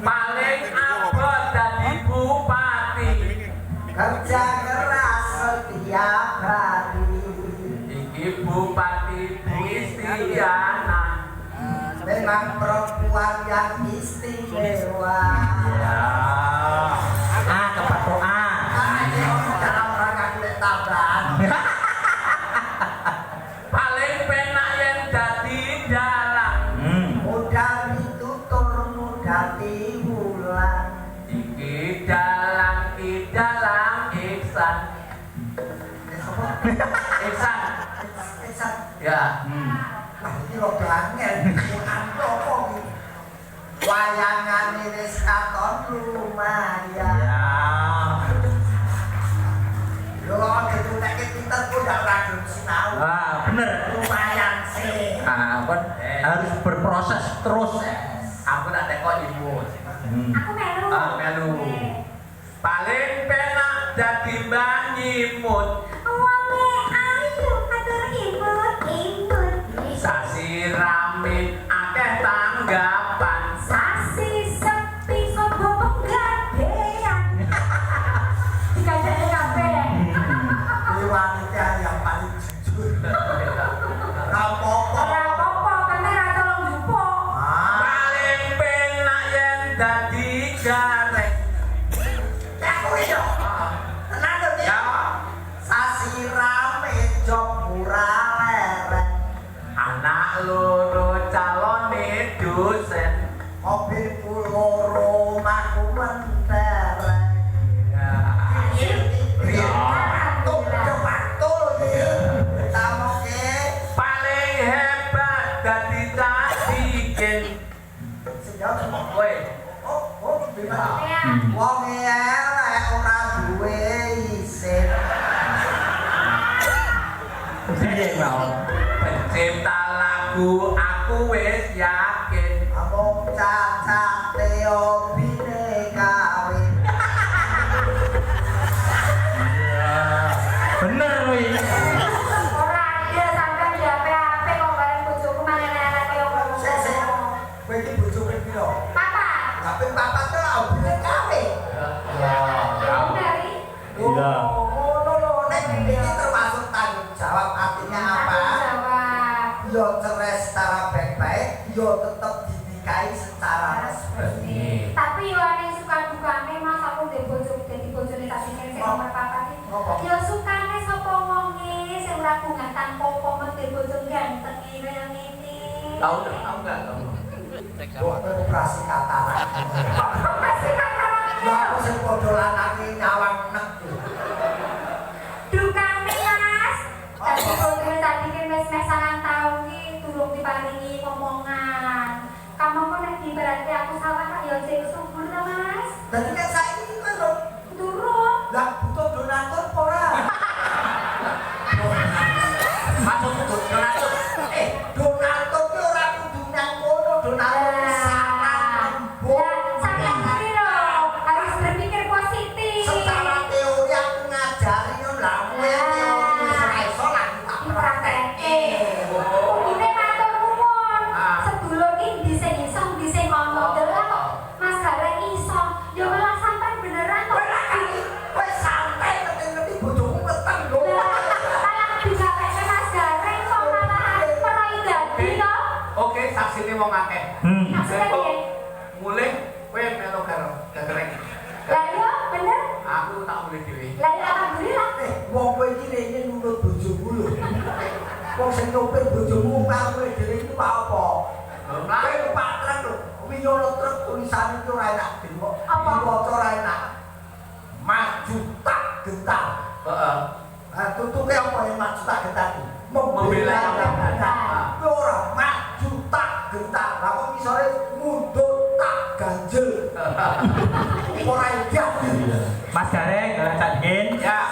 Paling abot dadi bupati. Kerja keras setiap hari. Iki bupati Kristiana. Memang perempuan yang istimewa. Ya. Kepatuhan. Ini orang dalam rangka kulit tabrakan. Paling penak yang dadi dalang. Modal ditutur, modal diulang. Iki dalang Iksan. Iksan. Esan, Ya. wah ini rada angel. Apa iki? Wayangan wis katon lumayan. Ya. Lho kok ditunekke pinter kok ndak ragil sinau. Bener. Lumayan sih. Kan harus berproses terus. Aku nak tekok imut. Aku melu. Melu. Paling penak dadi mbah nyimut. Wonge ayu atur imut. Sasi rame akeh tanggapan. Sasi sepi sobo penggadean. Dikajake kabeh. Ini wanita yang paling jujur. Rapopo. Ora apa-apa, kene ra tolong jupuk. Paling penak yen dadi garek. Aku iyo. Tenang lho, Dik. Ya. Sasi rame job murah lereng. Anak loro calone dosen. Mobilku loro omahku mentereng. Ya. Paling hebat dadi cadikin. Woi. Ya. Wong elek ora duwe isin. Piye mau? Pencipta lagu aku wis yakin. Amung cacate obine kawin. Bener kuwi. Ora dia sampean di HP kok bareng bojoku maneh-maneh kaya Sik sik. ngono. Kowe iki bojomu piro? Papa. Tapi papat to obine kawin. Bener iki. Iya. Ngono lho, nek iki termasuk tanggung jawab artinya apa? Jawab. Yo cerai secara baik-baik, yo tetap dinikahi secara resmi. Tapi yo ane suka dukane Mas aku ndek bojo dadi bojone tak pikir sing nomor 4 iki. Ngopo? Yo sukane sapa wonge sing ora bunga tanpa apa ndek bojo ganteng kaya ngene. Tahu enggak kamu? Dokter operasi katarak. Masih katarak. Lah aku sing padha lanange nyawang nek. Dukane Mas. Dadi bojone tak pikir mes-mes sangang taun iki durung diparingi omongan. Kamu kok nek berarti aku salah kok yo sing syukur to Mas. Dadi kan saiki iki kan lho. Durung. Lah butuh donatur apa ora? Maksudku donatur. Donatur ki ora kudu nang kono, donatur saran Lah, sampeyan ngerti lho, harus berpikir positif. secara teori aku ngajari yo lah kowe teori wis ora iso lah tak praktekke. Umumnya matur nuwun. Sedulur iki dhisik iso, dhisik ono. Delok Mas Gareng iso. Ya malah sampean beneran kok. Kowe ra kali, kowe santai ngerti-ngerti bojomu weteng lho. Malah digaweke Mas Gareng kok malah perai dadi to. Oke, saksine wong akeh. Maksudnya piye? Mulih kowe melu karo gagreng. Lah iya bener. Aku tak mulih dhewe. Lah ya alhamdulillah. Wong kowe iki rene nurut bojomu lho. Wong sing nyopir bojomu karo kowe dhewe iki apa? Kowe numpak truk lho. Kuwi nyolot truk tulisane iki ora enak